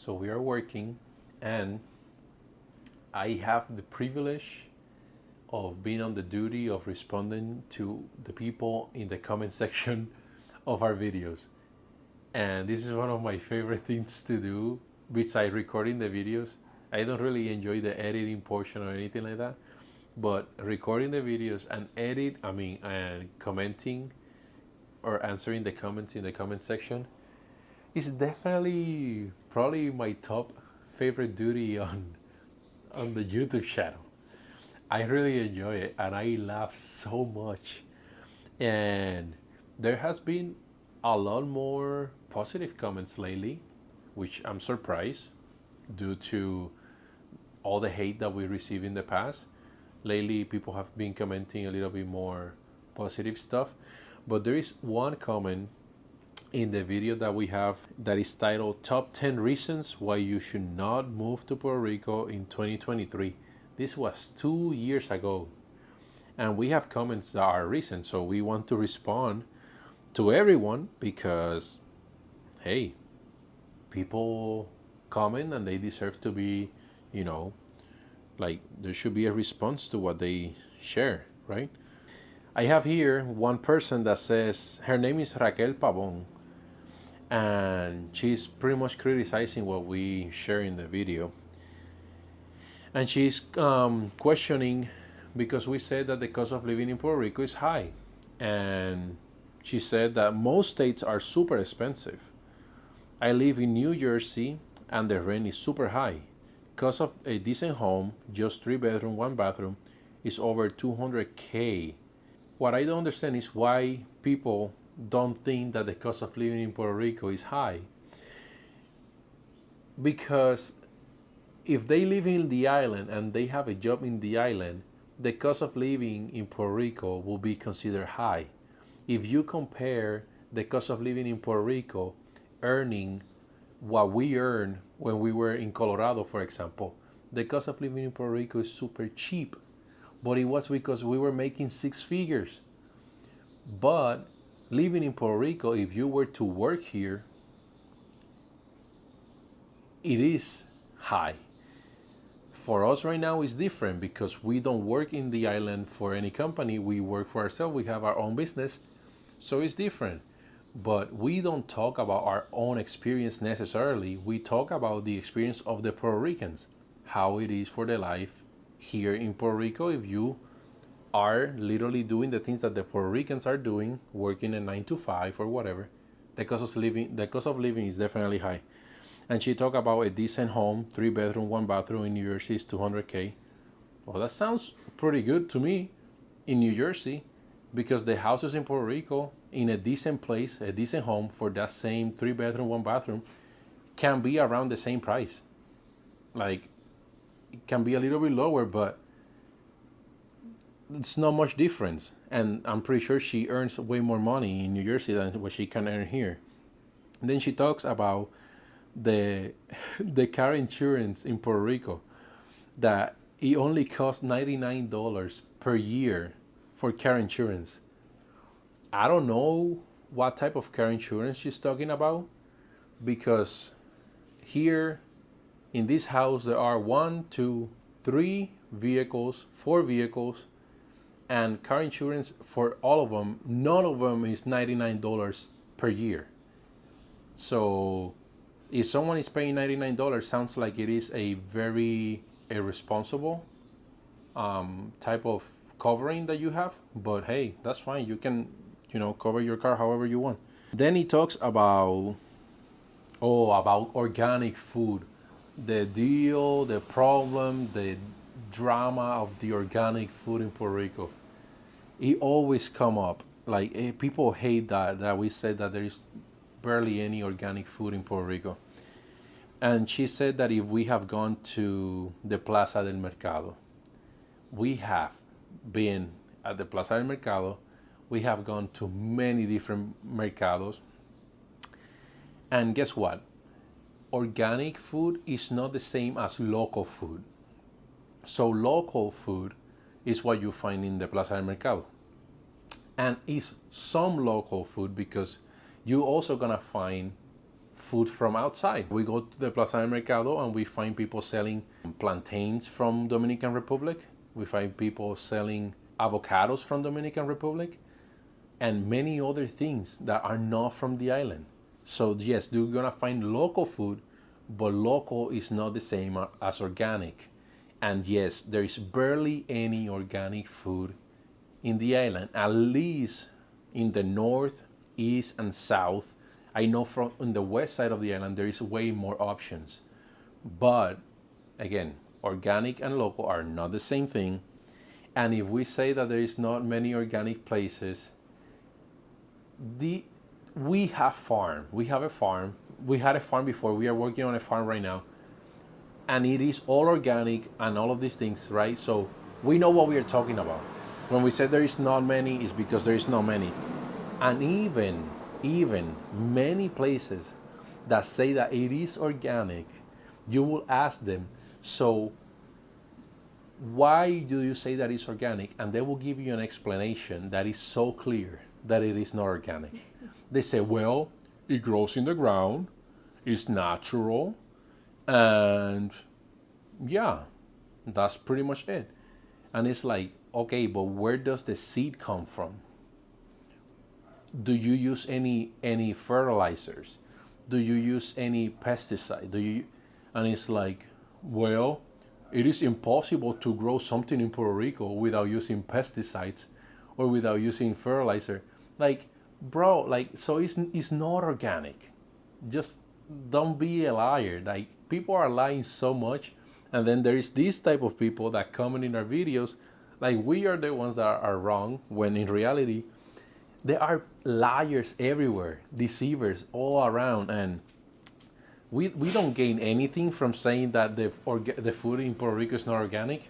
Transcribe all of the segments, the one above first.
So we are working, and I have the privilege of being on the duty of responding to the people in the comment section of our videos. And this is one of my favorite things to do besides recording the videos. I don't really enjoy the editing portion or anything like that, but recording the videos and and commenting or answering the comments in the comment section is definitely probably my top favorite duty on the YouTube channel. I really enjoy it and I laugh so much. And there has been a lot more positive comments lately, which I'm surprised due to all the hate that we received in the past. Lately, people have been commenting a little bit more positive stuff. But there is one comment in the video that we have that is titled Top 10 Reasons Why You Should Not Move to Puerto Rico in 2023. This was 2 years ago. And we have comments that are recent, so we want to respond to everyone because, hey, people comment and they deserve to be, you know, like there should be a response to what they share, right? I have here one person that says her name is Raquel Pavon, and she's pretty much criticizing what we share in the video. And she's questioning because we said that the cost of living in Puerto Rico is high. And she said that most states are super expensive. I live in New Jersey and the rent is super high. Cost of a decent home, just 3 bedroom, 1 bathroom, is over 200K. What I don't understand is why people don't think that the cost of living in Puerto Rico is high. Because if they live in the island and they have a job in the island, the cost of living in Puerto Rico will be considered high. If you compare the cost of living in Puerto Rico earning what we earned when we were in Colorado, for example, the cost of living in Puerto Rico is super cheap. But it was because we were making 6 figures. But living in Puerto Rico, if you were to work here, it is high. For us right now it's different because we don't work in the island for any company. We work for ourselves. We have our own business. So it's different. But we don't talk about our own experience necessarily. We talk about the experience of the Puerto Ricans, how it is for the life here in Puerto Rico if you are literally doing the things that the Puerto Ricans are doing, working a 9 to 5 or whatever. The cost of living is definitely high. And she talked about a decent home, 3 bedroom, 1 bathroom in New Jersey is 200K. Well, that sounds pretty good to me in New Jersey because the houses in Puerto Rico in a decent place, a decent home for that same 3 bedroom, 1 bathroom can be around the same price. Like, it can be a little bit lower, but it's not much difference. And I'm pretty sure she earns way more money in New Jersey than what she can earn here. And then she talks about the the car insurance in Puerto Rico, that it only costs $99 per year for car insurance. I don't know what type of car insurance she's talking about because here in this house there are 1, 2, 3 vehicles, 4 vehicles, and car insurance for all of them, none of them is $99 per year. So if someone is paying $99, sounds like it is a very irresponsible type of covering that you have. But hey, that's fine. You can, cover your car however you want. Then he talks about organic food, the deal, the problem, the drama of the organic food in Puerto Rico. It always come up. Like people hate that we said that there is barely any organic food in Puerto Rico. And she said that if we have gone to the Plaza del Mercado, we have been at the Plaza del Mercado, we have gone to many different mercados. And guess what? Organic food is not the same as local food. So local food is what you find in the Plaza del Mercado. And it's some local food because you also gonna find food from outside. We go to the Plaza del Mercado and we find people selling plantains from Dominican Republic. We find people selling avocados from Dominican Republic and many other things that are not from the island. So yes, you're gonna find local food, but local is not the same as organic. And yes, there is barely any organic food in the island, at least in the north, east, and south. I know from on the west side of the island there is way more options. But again, organic and local are not the same thing. And if we say that there is not many organic places, we have farm. We have a farm. We had a farm before. We are working on a farm right now, and it is all organic and all of these things, right? So we know what we are talking about. When we say there is not many, it's because there is not many. And even many places that say that it is organic, you will ask them, so why do you say that it's organic? And they will give you an explanation that is so clear that it is not organic. They say, well, it grows in the ground, it's natural, and yeah, that's pretty much it. And it's like, okay, but where does the seed come from? Do you use any fertilizers? Do you use any pesticide? And it's like, well, it is impossible to grow something in Puerto Rico without using pesticides or without using fertilizer. Like, bro, like, so it's not organic. Just don't be a liar. Like, people are lying so much, and then there is this type of people that comment in our videos like we are the ones that are wrong, when in reality there are liars everywhere, deceivers all around. And we don't gain anything from saying that the food in Puerto Rico is not organic.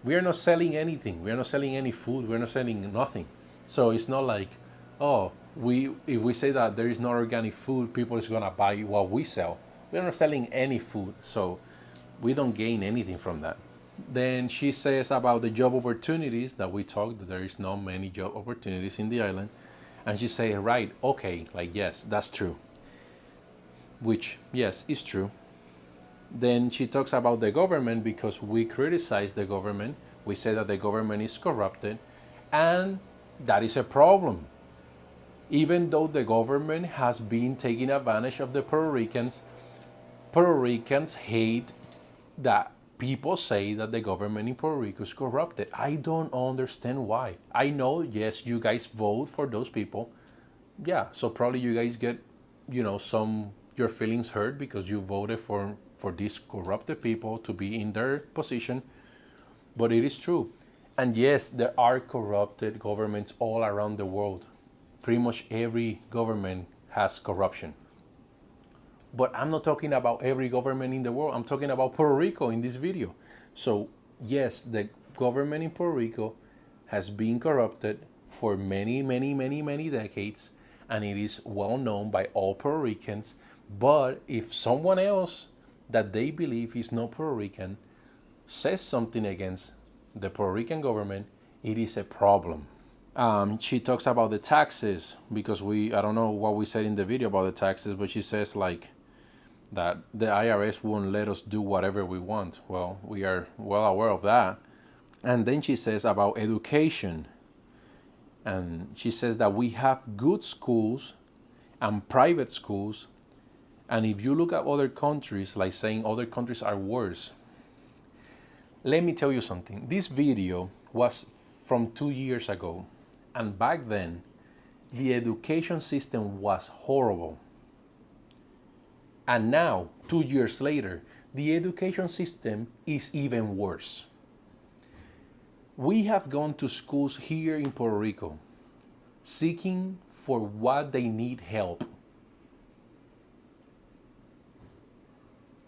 We are not selling anything. We are not selling any food. We're not selling nothing. So it's not like, oh, if we say that there is no organic food, people is gonna buy what we sell. We are not selling any food, so we don't gain anything from that. Then she says about the job opportunities that we talked, that there is not many job opportunities in the island. And she said, right, okay, like, yes, that's true. Which, yes, is true. Then she talks about the government, because we criticize the government. We say that the government is corrupted, and that is a problem. Even though the government has been taking advantage of the Puerto Ricans hate that people say that the government in Puerto Rico is corrupted. I don't understand why. I know, yes, you guys vote for those people. Yeah, so probably you guys get, your feelings hurt because you voted for these corrupted people to be in their position. But it is true. And yes, there are corrupted governments all around the world. Pretty much every government has corruption. But I'm not talking about every government in the world. I'm talking about Puerto Rico in this video. So yes, the government in Puerto Rico has been corrupted for many, many, many, many decades, and it is well known by all Puerto Ricans. But if someone else that they believe is not Puerto Rican says something against the Puerto Rican government, it is a problem. She talks about the taxes, because I don't know what we said in the video about the taxes, but she says like that the IRS won't let us do whatever we want. Well, we are well aware of that. And then she says about education. And she says that we have good schools and private schools. And if you look at other countries, like saying other countries are worse, let me tell you something. This video was from 2 years ago. And back then, the education system was horrible. And now, 2 years later, the education system is even worse. We have gone to schools here in Puerto Rico seeking for what they need help.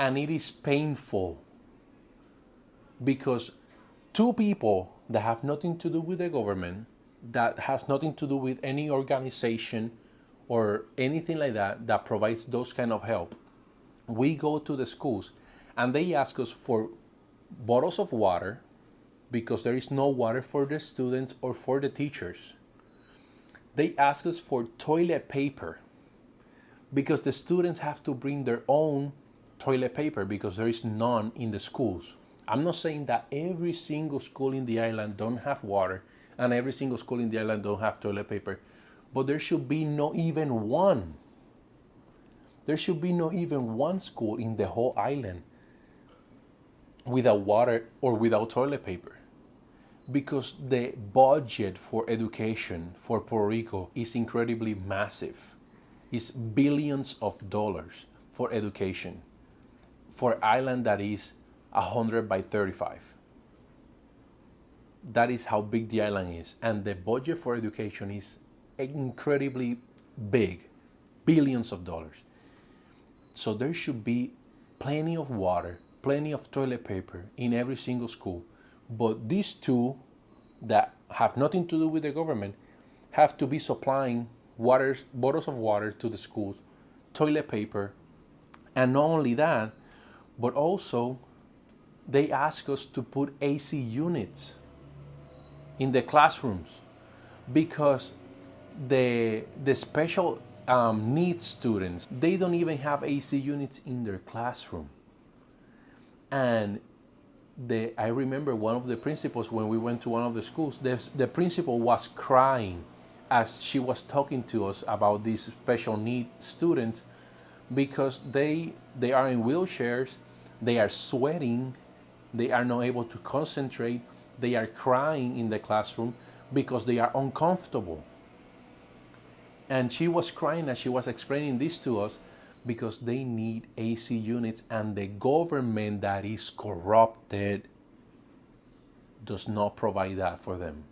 And it is painful, because two people that have nothing to do with the government, that has nothing to do with any organization or anything like that that provides those kind of help, we go to the schools and they ask us for bottles of water because there is no water for the students or for the teachers. They ask us for toilet paper because the students have to bring their own toilet paper because there is none in the schools. I'm not saying that every single school in the island don't have water and every single school in the island don't have toilet paper, but there should be not even one. There should be not even one school in the whole island without water or without toilet paper, because the budget for education for Puerto Rico is incredibly massive. It's billions of dollars for education for an island that is 100 by 35. That is how big the island is. And the budget for education is incredibly big, billions of dollars. So there should be plenty of water, plenty of toilet paper in every single school. But these two that have nothing to do with the government have to be supplying bottles of water to the schools, toilet paper, and not only that, but also they ask us to put AC units in the classrooms because the special needs students, they don't even have AC units in their classroom. And I remember one of the principals, when we went to one of the schools, the principal was crying as she was talking to us about these special need students because they are in wheelchairs, they are sweating, they are not able to concentrate, they are crying in the classroom because they are uncomfortable. And she was crying as she was explaining this to us because they need AC units, and the government that is corrupted does not provide that for them.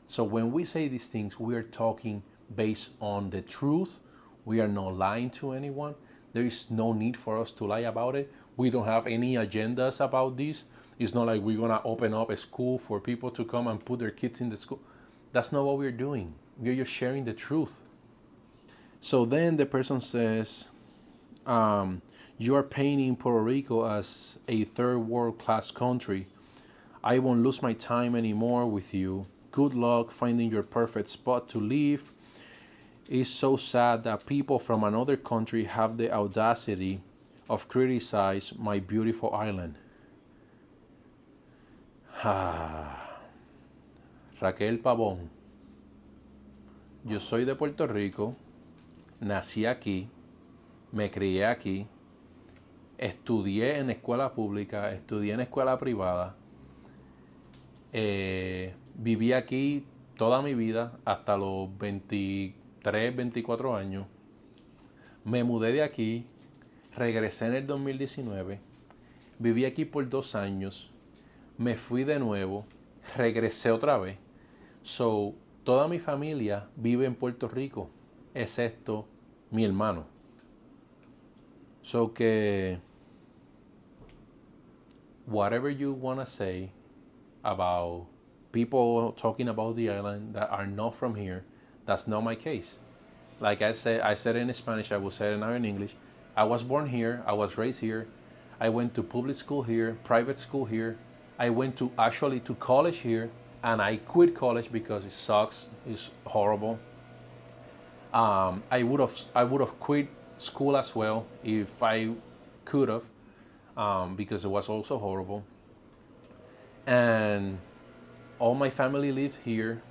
So when we say these things, we are talking based on the truth. We are not lying to anyone. There is no need for us to lie about it. We don't have any agendas about this. It's not like we're gonna open up a school for people to come and put their kids in the school. That's not what we're doing. We're just sharing the truth. So then the person says, you are painting Puerto Rico as a third world class country. I won't lose my time anymore with you. Good luck finding your perfect spot to live. It's so sad that people from another country have the audacity of criticize my beautiful island. Raquel Pavón. Yo soy de Puerto Rico, nací aquí, me crié aquí, estudié en escuela pública, estudié en escuela privada, viví aquí toda mi vida hasta los 23, 24 años, me mudé de aquí, regresé en el 2019, viví aquí por 2 años, me fui de nuevo, regresé otra vez. So, toda mi familia vive en Puerto Rico, excepto mi hermano. So que whatever you want to say about people talking about the island that are not from here, that's not my case. Like I said in Spanish, I will say it now in English. I was born here, I was raised here, I went to public school here, private school here, I went to college here, and I quit college because it sucks, it's horrible. I would have quit school as well if I could have, because it was also horrible. And all my family lives here.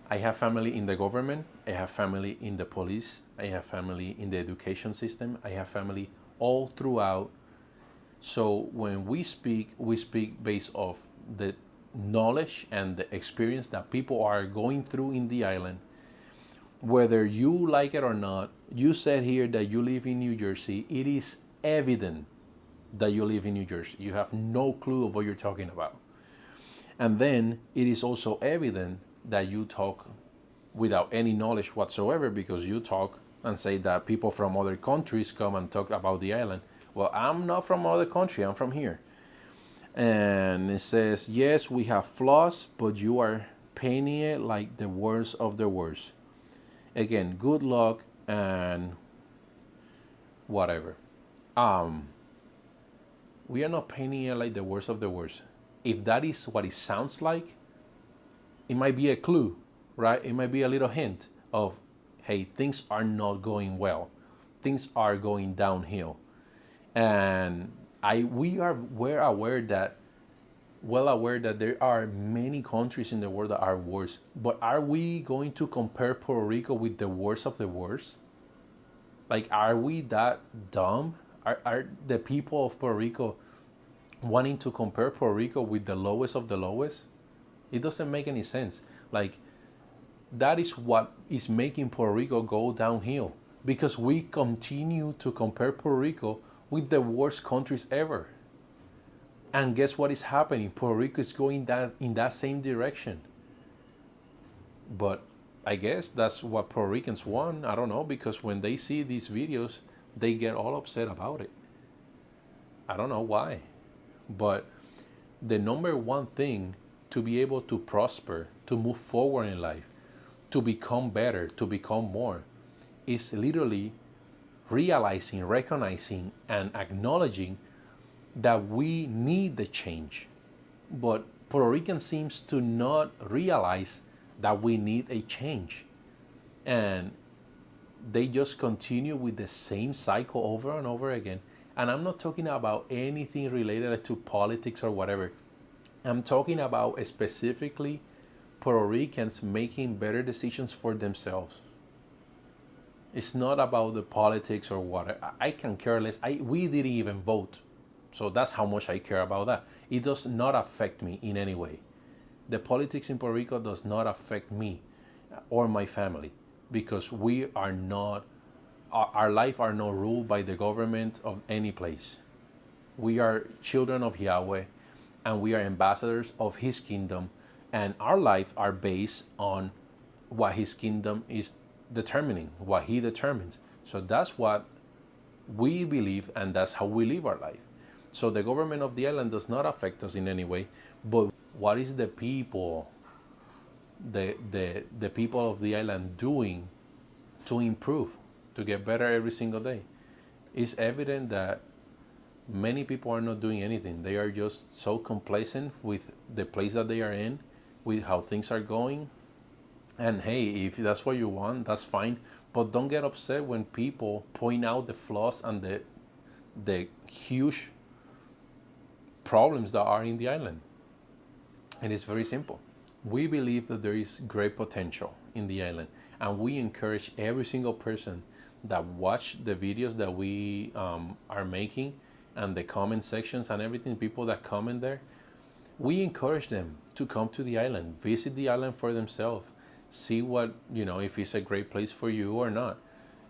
I have family in the government, I have family in the police, I have family in the education system, I have family all throughout. So when we speak based off the knowledge and the experience that people are going through in the island. Whether you like it or not, you said here that you live in New Jersey. It is evident that you live in New Jersey. You have no clue of what you're talking about. And then it is also evident that you talk without any knowledge whatsoever, because you talk and say that people from other countries come and talk about the island. Well, I'm not from another country, I'm from here. And it says, yes, we have flaws, but you are painting it like the worst of the worst. Again, good luck and whatever. We are not painting it like the worst of the worst. If that is what it sounds like, it might be a clue, right? It might be a little hint of, hey, things are not going well, things are going downhill. And we're aware that, well aware that there are many countries in the world that are worse. But are we going to compare Puerto Rico with the worst of the worst? Like, are we that dumb? Are the people of Puerto Rico wanting to compare Puerto Rico with the lowest of the lowest? It doesn't make any sense. Like, that is what is making Puerto Rico go downhill, because we continue to compare Puerto Rico with the worst countries ever. And guess what is happening? Puerto Rico is going that in that same direction. But I guess that's what Puerto Ricans want. I don't know, because when they see these videos, they get all upset about it. I don't know why. But the number one thing to be able to prosper, to move forward in life, to become better, to become more, is literally realizing, recognizing, and acknowledging that we need the change. But Puerto Rican seems to not realize that we need a change. And they just continue with the same cycle over and over again. And I'm not talking about anything related to politics or whatever. I'm talking about specifically Puerto Ricans making better decisions for themselves. It's not about the politics or what. I can care less. We didn't even vote. So that's how much I care about that. It does not affect me in any way. The politics in Puerto Rico does not affect me or my family, because we are not, our life are not ruled by the government of any place. We are children of Yahweh, and we are ambassadors of His kingdom, and our life are based on what His kingdom is determining, what He determines. So that's what we believe, and that's how we live our life. So the government of the island does not affect us in any way. But what is the people, the people of the island doing to improve, to get better every single day? It's evident that many people are not doing anything. They are just so complacent with the place that they are in, with how things are going. And hey, if that's what you want, that's fine. But don't get upset when people point out the flaws and the huge problems that are in the island. And it's very simple. We believe that there is great potential in the island, and we encourage every single person that watch the videos that we are making, and the comment sections and everything, people that comment there, we encourage them to come to the island, visit the island for themselves, see what, if it's a great place for you or not.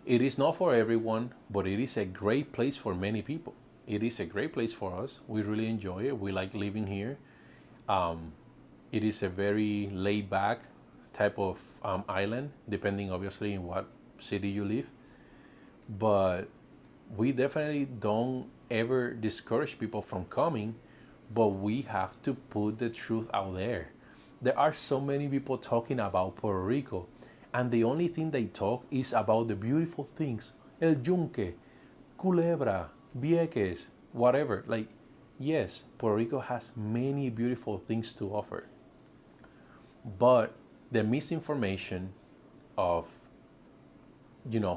It is not for everyone, but it is a great place for many people. It is a great place for us. We really enjoy it. We like living here. It is a very laid back type of island, depending obviously in what city you live. But we definitely don't ever discourage people from coming, but we have to put the truth out there. There are so many people talking about Puerto Rico, and the only thing they talk is about the beautiful things. El Yunque, Culebra, Vieques, whatever. Like, yes, Puerto Rico has many beautiful things to offer. But the misinformation of,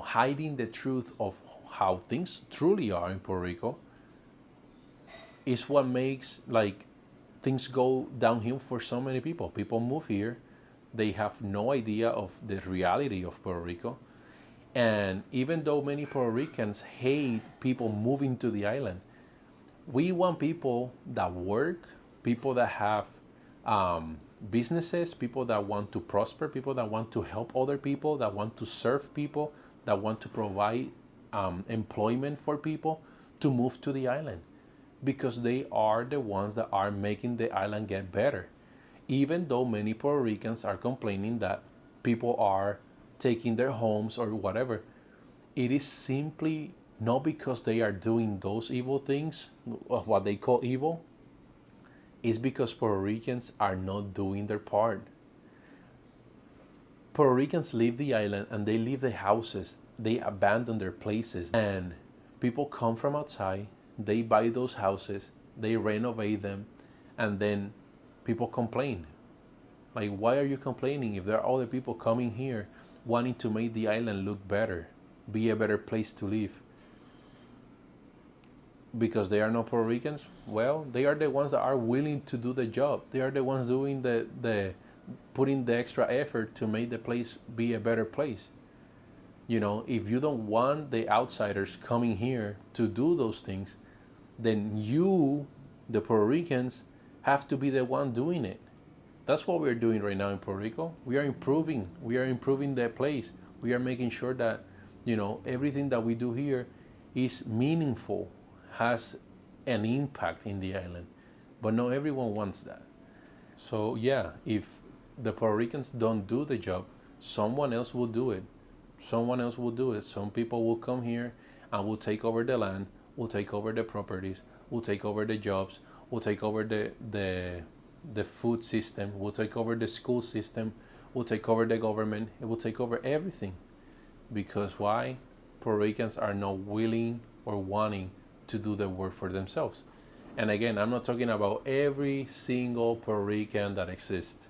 hiding the truth of how things truly are in Puerto Rico is what makes, like, things go downhill for so many people. People move here, they have no idea of the reality of Puerto Rico. And even though many Puerto Ricans hate people moving to the island, we want people that work, people that have businesses, people that want to prosper, people that want to help other people, that want to serve people, that want to provide employment for people, to move to the island, because they are the ones that are making the island get better. Even though many Puerto Ricans are complaining that people are taking their homes or whatever, it is simply not because they are doing those evil things, what they call evil. It's because Puerto Ricans are not doing their part. Puerto Ricans leave the island and they leave the houses, they abandon their places, and people come from outside, they buy those houses, they renovate them, and then people complain. Like, why are you complaining if there are other people coming here wanting to make the island look better, be a better place to live. Because they are not Puerto Ricans, well, they are the ones that are willing to do the job. They are the ones doing the putting the extra effort to make the place be a better place. You know, if you don't want the outsiders coming here to do those things, then you, the Puerto Ricans, have to be the one doing it. That's what we're doing right now in Puerto Rico. We are improving. We are improving the place. We are making sure that, you know, everything that we do here is meaningful, has an impact in the island. But not everyone wants that. So yeah, if the Puerto Ricans don't do the job, someone else will do it. Someone else will do it. Some people will come here and will take over the land, will take over the properties, will take over the jobs, will take over the food system, will take over the school system, will take over the government, it will take over everything. Because why? Puerto Ricans are not willing or wanting to do the work for themselves. And again, I'm not talking about every single Puerto Rican that exists.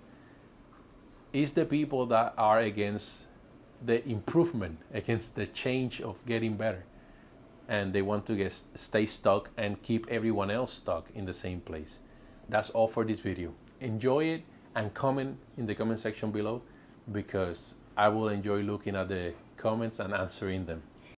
It's the people that are against the improvement, against the change of getting better. And they want to stay stuck and keep everyone else stuck in the same place. That's all for this video. Enjoy it and comment in the comment section below, because I will enjoy looking at the comments and answering them.